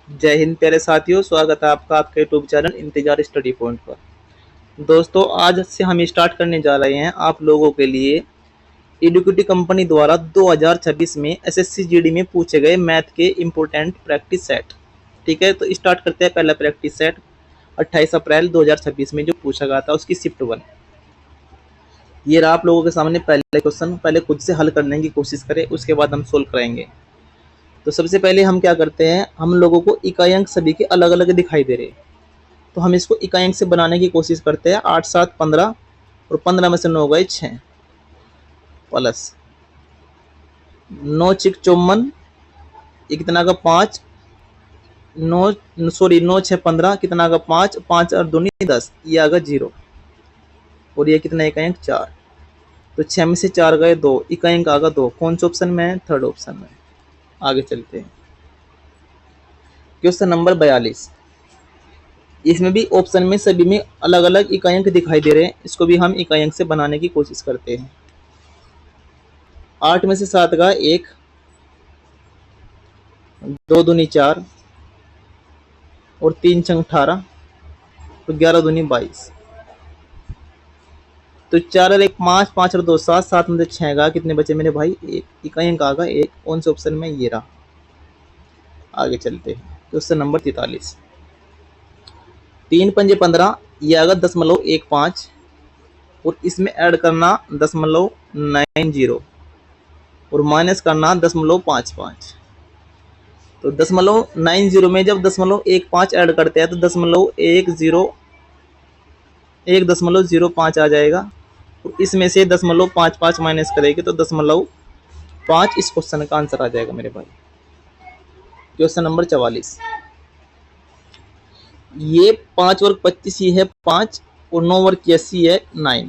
जय हिंद प्यारे साथियों, स्वागत है आपका आपके यूट्यूब चैनल इंतजार स्टडी पॉइंट पर। दोस्तों, आज से हम स्टार्ट करने जा रहे हैं आप लोगों के लिए इडुकेटी कंपनी द्वारा 2026 में एसएससी जीडी में पूछे गए मैथ के इम्पोर्टेंट प्रैक्टिस सेट। ठीक है, तो स्टार्ट करते हैं पहला प्रैक्टिस सेट 28 अप्रैल 2026 में जो पूछा गया था उसकी शिफ्ट 1। ये रहा आप लोगों के सामने पहले क्वेश्चन। पहले खुद से हल करने की कोशिश करें, उसके बाद हम सोल्व करेंगे। तो सबसे पहले हम क्या करते हैं, हम लोगों को इकाई अंक सभी के अलग अलग दिखाई दे रहे हैं, तो हम इसको इकाई अंक से बनाने की कोशिश करते हैं। 8 7 15 और 15 में से 9 गए 6 प्लस 9 6 54, ये कितना का 5, 9 6 15 कितना का 5, 5 और 2 10, ये आ गया 0 और ये कितना इकाई अंक 4। तो 6 में से 4 गए 2, इकाई अंक आ गया 2। कौन से ऑप्शन में है? थर्ड ऑप्शन में। आगे चलते हैं क्वेश्चन नंबर 42। इसमें भी ऑप्शन में सभी में अलग अलग इकाई अंक दिखाई दे रहे हैं, इसको भी हम इकाई अंक से बनाने की कोशिश करते हैं। 8 में से 7 का 1, 2 दूनी 4 और 3 छंग 18, तो 11 दूनी 22। तो 4 और 1 5, 5 और 2 7, 7 में से 6 का कितने बचे मेरे भाई? 1, इकाई अंक आ गया 1। कौन से ऑप्शन में? ये रहा। आगे चलते हैं क्वेश्चन नंबर 43। 3 पंजे 15, ये आ गया 0.15 और इसमें ऐड करना 0.90 और माइनस करना 0.55। तो 0.90 में जब 0.15 ऐड करते हैं तो 1.05 आ जाएगा और इसमें से 0.55 माइनस करेंगे तो 0.5 इस क्वेश्चन का आंसर आ जाएगा मेरे भाई। Question number 44। ये 5 वर्ग 25, ये है 5 और 9 वर्ग 81 है 9।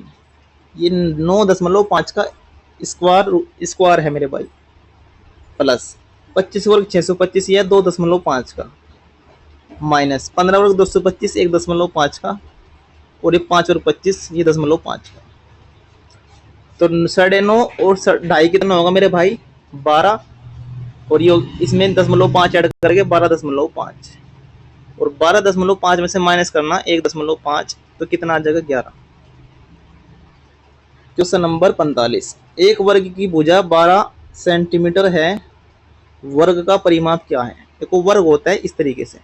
ये 9.5 का स्क्वायर है मेरे भाई, प्लस 25 वर्ग 625, ये है 2.5 का, माइनस 15 वर्ग 225 1.5 का, और ये 5 वर्ग 25 ये 0.5 का। तो 9.5 और 2.5 कितना होगा मेरे भाई? 12 और ये इसमें 0.5 ऐड करके 12.5 और 12.5 में से माइनस करना 1.5, तो कितना आ जाएगा? 11। Question number 45। एक वर्ग की भुजा 12 सेंटीमीटर है, वर्ग का परिमाप क्या है? देखो, वर्ग होता है इस तरीके से,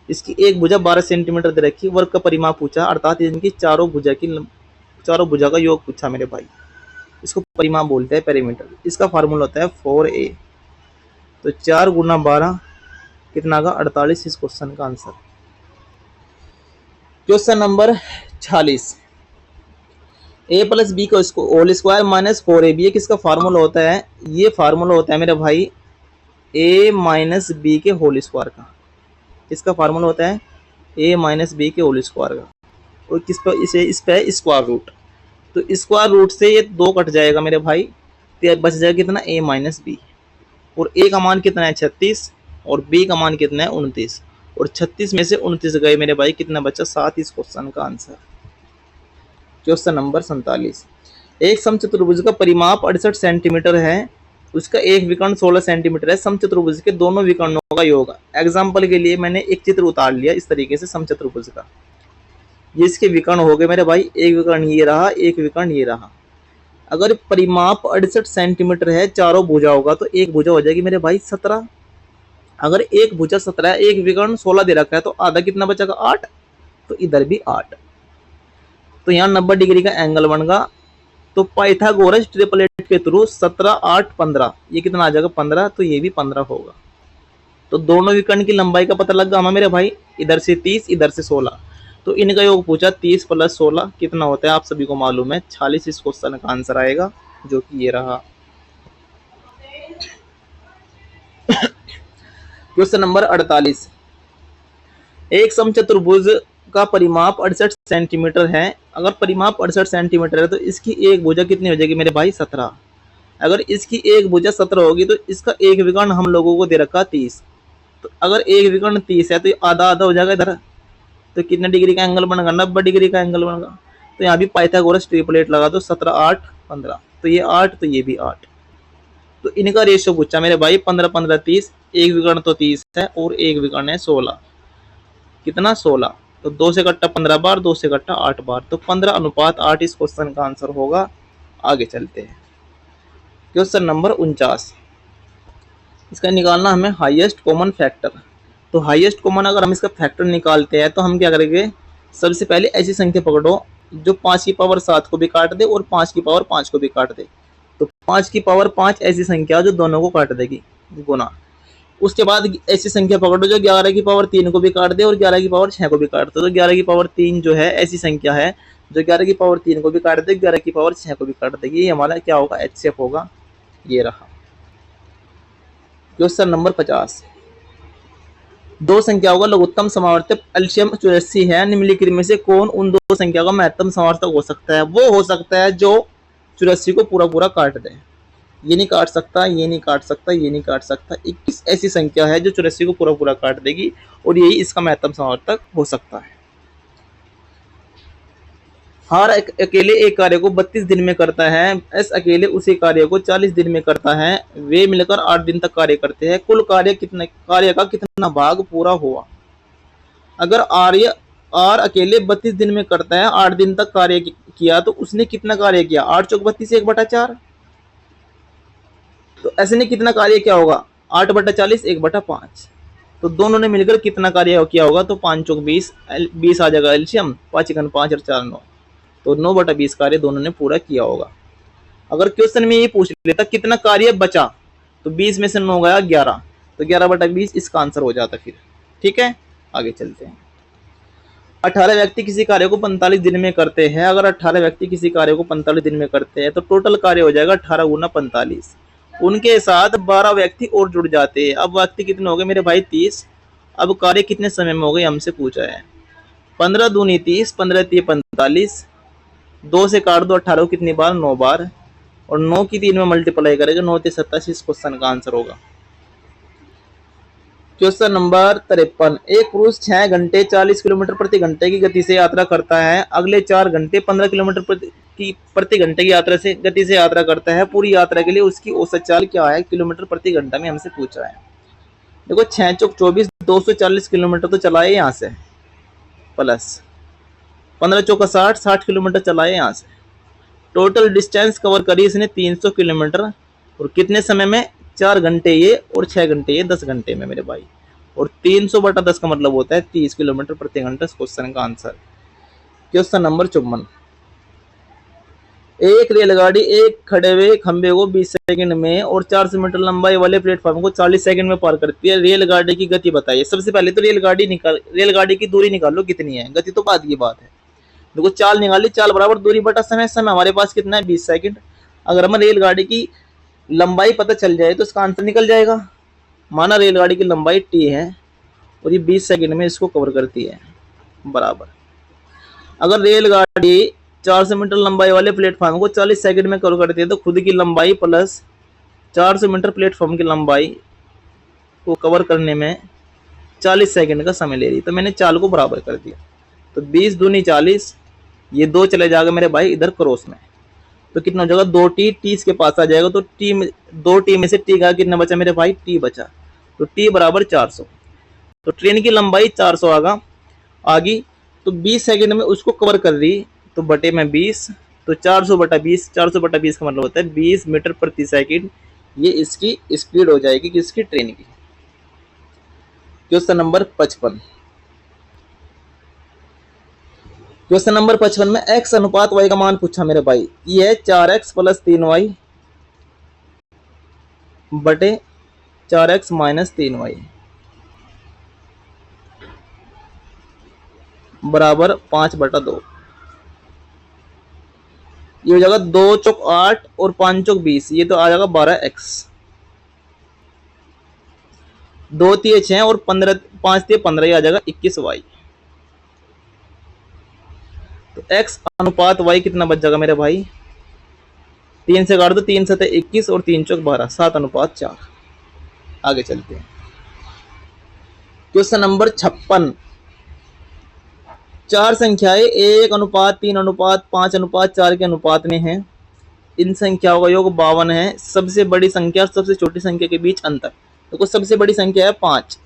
इसकी एक भुजा 12 सेंटीमीटर दे रखी, वर्ग का परिमाप पूछा, अर्थात इनकी चारों भुजा का योग पूछा मेरे भाई। इसको परिमाप बोलते हैं, पेरीमीटर। इसका फार्मूला होता है 4a। तो 4 गुना 12 कितना का? 48 इस क्वेश्चन का answer. Question number 46। a plus B का होल स्क्वायर माइनस 4ab, ये किसका फार्मूला होता है? ये फार्मूला होता है मेरे भाई a माइनस बी के होल स्क्वायर का। इसका फार्मूला होता है a माइनस बी के होल स्क्वायर का, और किस पर? इस पे स्क्वायर रूट। तो स्क्वायर रूट से ये 2 कट जाएगा मेरे भाई, तो बच जाएगा कितना? a minus B. और a का मान कितना है? 36 और b का मान कितना है? 29 और 36 में से 29 गए मेरे भाई, कितना बचा? 7 इस क्वेश्चन का आंसर। Question number 47। एक समचतुर्भुज का परिमाप 68 सेंटीमीटर है, उसका एक विकर्ण 16 सेंटीमीटर है। समचतुर्भुज के दोनों विकर्णों का योग। एग्जाम्पल के लिए मैंने एक चित्र उतार लिया इस तरीके से समचतुर्भुज का। ये इसके विकर्ण हो गए मेरे भाई, एक विकर्ण ये रहा, एक विकर्ण ये रहा। अगर परिमाप 68 सेंटीमीटर है, चारों भुजा होगा, तो एक भुजा हो जाएगी मेरे भाई 17। अगर एक भुजा 17 है, एक विकर्ण 16 दे रखा है, तो आधा कितना बचेगा? 8। तो इधर भी 8। तो यहाँ 90 डिग्री का एंगल बनेगा। तो पाइथागोरस ट्रिपलेट के थ्रू 17 8 15, ये कितना आ जाएगा? 15। तो ये भी 15 होगा। तो दोनों विकर्ण की लंबाई का पता लग गया मेरे भाई, इधर से 30 इधर से 16। तो इनका योग पूछा, 30 प्लस 16 कितना होता है? आप सभी को मालूम है, 46 इस क्वेश्चन का आंसर आएगा, जो कि ये रहा। Question number 48। एक समचतुर्भुज का परिमाप 68 सेंटीमीटर है। अगर परिमाप 68 सेंटीमीटर है तो इसकी एक भुजा कितनी हो जाएगी मेरे भाई? 17। अगर इसकी एक भुजा 17 होगी तो इसका एक विकर्ण हम लोगों को दे रखा 30। तो अगर एक विकर्ण 30 है तो आधा आधा हो जाएगा इधर। तो कितने डिग्री का एंगल बनेगा? 90 डिग्री का एंगल बनेगा। तो यहाँ भी पाइथागोरस ट्रिपलेट लगा दो, 17 8 15। तो ये 8, तो ये भी 8। तो इनका रेशियो पूछा मेरे भाई 15 15 30, एक विकर्ण तो 30 है और एक विकर्ण है 16, कितना 16। तो 2 से कट्टा 15 बार, 2 से कट्टा 8 बार, तो 15:8 इस क्वेश्चन का आंसर होगा। आगे चलते हैं क्वेश्चन नंबर 49। इसका निकालना हमें हाईएस्ट कॉमन फैक्टर। तो हाईएस्ट कॉमन अगर हम इसका फैक्टर निकालते हैं तो हम क्या करेंगे, सबसे पहले ऐसी संख्या पकड़ो जो 5 की पावर 7 को भी काट दे और 5 की पावर 5 को भी काट दे। तो 5 की पावर 5 ऐसी संख्या जो दोनों को काट देगी, गुना। उसके बाद ऐसी संख्या पकड़ो जो 11 की पावर 3 को भी काट दे और 11 की पावर 6 को भी काट दे। तो 11 की पावर 3 जो है ऐसी संख्या है जो 11 की पावर 3 को भी काट दे, 11 की पावर 6 को भी काट देगी। ये हमारा क्या होगा, एचसीएफ होगा। ये रहा क्वेश्चन नंबर 50। दो संख्याओं का लघुत्तम समावर्तक एलसीएम 84 है। निम्नलिखित में से कौन उन दो संख्या का महत्तम समावर्तक हो सकता है? वो हो सकता है जो 84 को पूरा पूरा काट दे। ये नहीं काट सकता, ये नहीं काट सकता, ये नहीं काट सकता। 21 ऐसी संख्या है जो 84 को पूरा पूरा काट देगी और यही इसका महत्तम समावर्तक हो सकता है। हर अकेले एक कार्य को 32 दिन में करता है, एस अकेले उसी कार्य को 40 दिन में करता है, वे मिलकर 8 दिन तक कार्य करते हैं। कुल कार्य का कितना भाग पूरा हुआ? अगर आर अकेले 32 दिन में करता है, 8 दिन तक कार्य किया, तो उसने कितना कार्य किया? 8 चौक 32, 1/4। तो ऐसे ने कितना कार्य किया होगा? 8/40, 1/5। तो दोनों ने मिलकर कितना कार्य किया होगा? तो 5 चौक 20, 20 आ जाएगा एलसीएम, 5 1 5 और 4 9, तो 9/20 कार्य दोनों ने पूरा किया होगा। अगर क्वेश्चन में ये पूछ लेता कितना कार्य बचा, तो 20 में से 9 गया 11, तो 11/20 इसका आंसर हो जाता फिर। ठीक है, आगे चलते हैं। 18 व्यक्ति किसी कार्य को 45 दिन में करते हैं। अगर 18 व्यक्ति किसी कार्य को 45 दिन में करते हैं तो टोटल कार्य हो जाएगा 18 गुना 45। उनके साथ 12 व्यक्ति और जुड़ जाते हैं। अब व्यक्ति कितने हो गए मेरे भाई? 30। अब कार्य कितने समय में हो गए हमसे पूछा है। 15 दूनी 30, 15 3 45, 2 से काट दो 18 कितनी बार? 9 बार, और 9 की 3 में मल्टीप्लाई करेगा, 9 3 87 इस क्वेश्चन का आंसर होगा। Question number 53। एक पुरुष 6 घंटे 40 किलोमीटर प्रति घंटे की गति से यात्रा करता है। अगले 4 घंटे 15 किलोमीटर प्रति घंटे की यात्रा से गति से यात्रा करता है। पूरी यात्रा के लिए उसकी औसत चाल क्या है? किलोमीटर प्रति घंटा में हमसे पूछा है। देखो 6 चौक 24, 240 किलोमीटर तो चलाए यहाँ से, प्लस 15 चौका 60, 60 किलोमीटर चलाए यहाँ से। टोटल डिस्टेंस कवर करी इसने 300 किलोमीटर, और कितने समय में? 4 घंटे ये और 6 घंटे ये, 10 घंटे में मेरे भाई। और 300/10 का मतलब होता है 30 किलोमीटर प्रति घंटा इस क्वेश्चन का आंसर। Question number 54। एक रेलगाड़ी एक खड़े हुए खंबे को 20 सेकंड में और 400 मीटर लंबाई वाले प्लेटफॉर्म को 40 सेकंड में पार करती है। रेलगाड़ी की गति बताइए। सबसे पहले तो रेलगाड़ी की दूरी निकालो कितनी है, गति तो बाद की बात है। देखो चाल निकाली, चाल बराबर दूरी बटा समय। समय हमारे पास कितना है? 20 सेकंड। अगर हमें रेलगाड़ी की लंबाई पता चल जाए तो इसका आंसर निकल जाएगा। माना रेलगाड़ी की लंबाई टी है और ये 20 सेकंड में इसको कवर करती है, बराबर। अगर रेलगाड़ी 400 मीटर लंबाई वाले प्लेटफॉर्म को 40 सेकंड में कवर करती है तो खुद की लंबाई प्लस 400 मीटर प्लेटफॉर्म की लंबाई को कवर करने में 40 सेकंड का समय ले रही। तो मैंने चाल को बराबर कर दिया। तो 20 दूनी 40, ये 2 चले जाएगा मेरे भाई इधर क्रॉस में, तो कितना हो जाएगा? 2t, टी इसके पास आ जाएगा। तो टी में 2t में से टी का कितना बचा मेरे भाई? टी बचा। तो टी बराबर 400। तो ट्रेन की लंबाई 400 आगी, तो 20 सेकंड में उसको कवर कर रही, तो बटे में 20, तो 400/20, 400/20 का मतलब होता है 20 मीटर प्रति सेकंड। ये इसकी स्पीड हो जाएगी किसकी? ट्रेन की। Question number 55। क्वेश्चन नंबर 55 में x अनुपात y का मान पूछा मेरे भाई। ये है 4x + 3y बटे 4x - 3y बराबर 5/2। ये हो जाएगा 2 चौक 8 और 5 चौक 20, ये तो आ जाएगा 12x। 2 3 6 और 15, 5 3 15, ये आ जाएगा 21y। तो x अनुपात y कितना बच जाएगा मेरे भाई? 3 से काट दो, 3 7 21 और 3 चौक 12, 7/4। आगे चलते हैं। Question number 56। 4 संख्याएं 1:3:5:4 के अनुपात में हैं। इन संख्याओं का योग 52 है। सबसे बड़ी संख्या और सबसे छोटी संख्या के बीच अंतर, देखो सबसे बड़ी संख्या है 5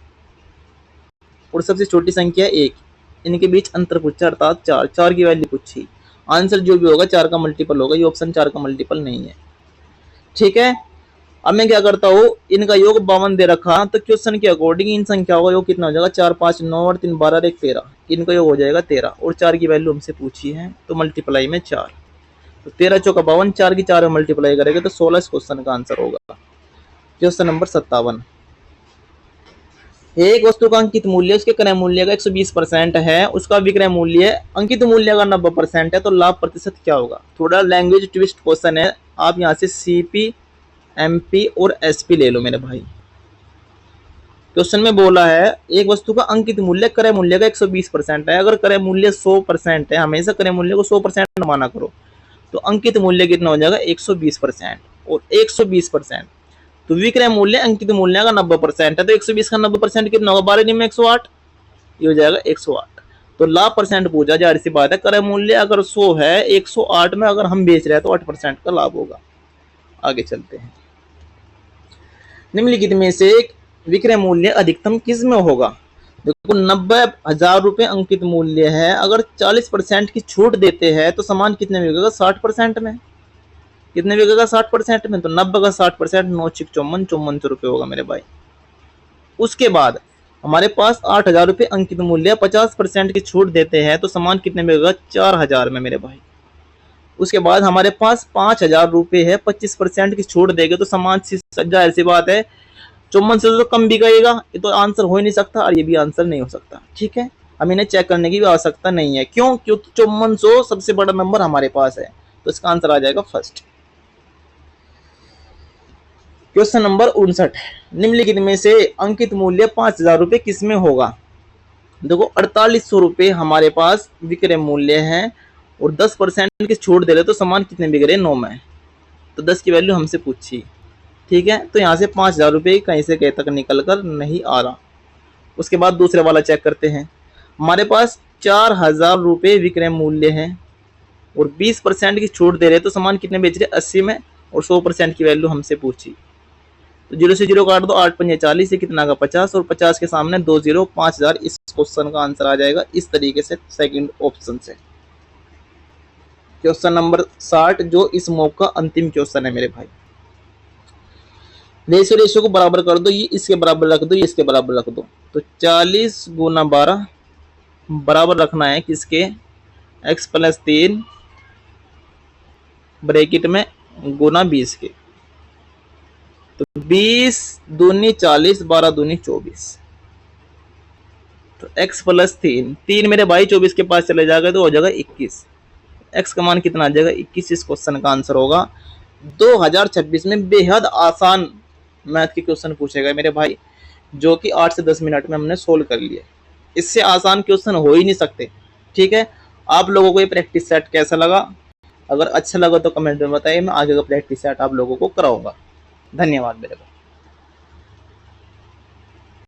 और सबसे छोटी संख्या है 1, इनके बीच अंतर पूछा अर्थात 4, 4 की वैल्यू पूछी। आंसर जो भी होगा 4 का मल्टीपल होगा, ये ऑप्शन 4 का मल्टीपल नहीं है। ठीक है, अब मैं क्या करता हूँ, इनका योग 52 दे रखा, तो क्वेश्चन के अकॉर्डिंग इन संख्याओं का योग कितना हो जाएगा, 4 5 9 और 3 12 और 1 13, इनका योग हो जाएगा 13 और 4 की वैल्यू हमसे पूछी है तो मल्टीप्लाई में 4, तो 13 चौका 52, 4 की 4 में मल्टीप्लाई करेंगे तो 16 इस क्वेश्चन का आंसर होगा। क्वेश्चन नंबर 57, एक वस्तु का अंकित मूल्य उसके क्रय मूल्य का 120% है, उसका विक्रय मूल्य अंकित मूल्य का 90% है, तो लाभ प्रतिशत क्या होगा। थोड़ा लैंग्वेज ट्विस्ट क्वेश्चन है, आप यहाँ से सीपी एमपी और एसपी ले लो मेरे भाई। क्वेश्चन में बोला है एक वस्तु का अंकित मूल्य क्रय मूल्य का 120% है, अगर क्रय मूल्य 100% है, हमेशा क्रय मूल्य को 100% माना करो, तो अंकित मूल्य कितना हो जाएगा 120%, और 120% तो विक्रय मूल्य अंकित मूल्य का 90% है, तो 120 का 90% कितना होगा, 12 में 108, ये हो जाएगा 108। तो लाभ परसेंट पूछा, जाहिर सी बात है क्रय मूल्य अगर 100 है, 108 में अगर हम बेच रहे हैं तो 8% का लाभ होगा। आगे चलते हैं, निम्नलिखित में से एक विक्रय मूल्य अधिकतम किस में होगा। देखो 90,000 रुपए अंकित मूल्य है, अगर 40% की छूट देते हैं तो सामान कितने में बिकेगा, 60% में। कितने बिकेगा, 60% में, तो 90 का 60% 9 6 54 5400 रुपये होगा मेरे भाई। उसके बाद हमारे पास 8,000 रुपये अंकित मूल्य, 50% की छूट देते हैं तो सामान कितने में बिकेगा, 4,000 में मेरे भाई। उसके बाद हमारे पास 5,000 रुपये है, 25% की छूट देंगे तो सामान जाहिर सी बात है 54 से तो कम बिकेगा, ये तो आंसर हो ही नहीं सकता, और ये भी आंसर नहीं हो सकता। ठीक है, हम इन्हें चेक करने की भी आवश्यकता नहीं है, क्यों, क्योंकि 5400 सबसे बड़ा नंबर हमारे पास है, तो इसका आंसर आ जाएगा फर्स्ट। क्वेश्चन नंबर 59, निम्नलिखित में से अंकित मूल्य 5,000 रुपये किसमें होगा। देखो 4800 रुपये हमारे पास विक्रय मूल्य है, और 10% की छूट दे रहे तो सामान कितने बिक रहे, 9 में, तो 10 की वैल्यू हमसे पूछी। ठीक है, तो यहाँ से 5,000 रुपये कहीं से कहीं तक निकल कर नहीं आ रहा। उसके बाद दूसरे वाला चेक करते हैं, हमारे पास 4,000 रुपये विक्रय मूल्य है और 20% की छूट दे रहे तो सामान कितने बेच रहे, 80 में, और 100% की वैल्यू हमसे पूछी। तो 0 से 0 काट दो, 8 5 40, से कितना का 50, और 50 के सामने 2 0, 5,000 इस क्वेश्चन का आंसर आ जाएगा इस तरीके से सेकंड ऑप्शन से। क्वेश्चन नंबर 60 जो इस मॉक का अंतिम क्वेश्चन है मेरे भाई, रेशियो को बराबर कर दो, ये इसके बराबर रख दो, ये इसके बराबर रख दो, तो 40 गुना 12 बराबर रखना है किसके, x + 3 ब्रैकेट में गुना 20 के, तो 20 दूनी 40, 12 दूनी 24, तो x + 3, 3 मेरे भाई 24 के पास चले जाएगा तो हो जाएगा 21, x का मान कितना आ जाएगा 21, इस क्वेश्चन का आंसर होगा। 2026 में बेहद आसान मैथ के क्वेश्चन पूछेगा मेरे भाई, जो कि 8 से 10 मिनट में हमने सोल्व कर लिए, इससे आसान क्वेश्चन हो ही नहीं सकते। ठीक है, आप लोगों को ये प्रैक्टिस सेट कैसा लगा, अगर अच्छा लगा तो कमेंट में बताइए, मैं आगे का प्रैक्टिस सेट आप लोगों को कराऊंगा। धन्यवाद मेरे भाई।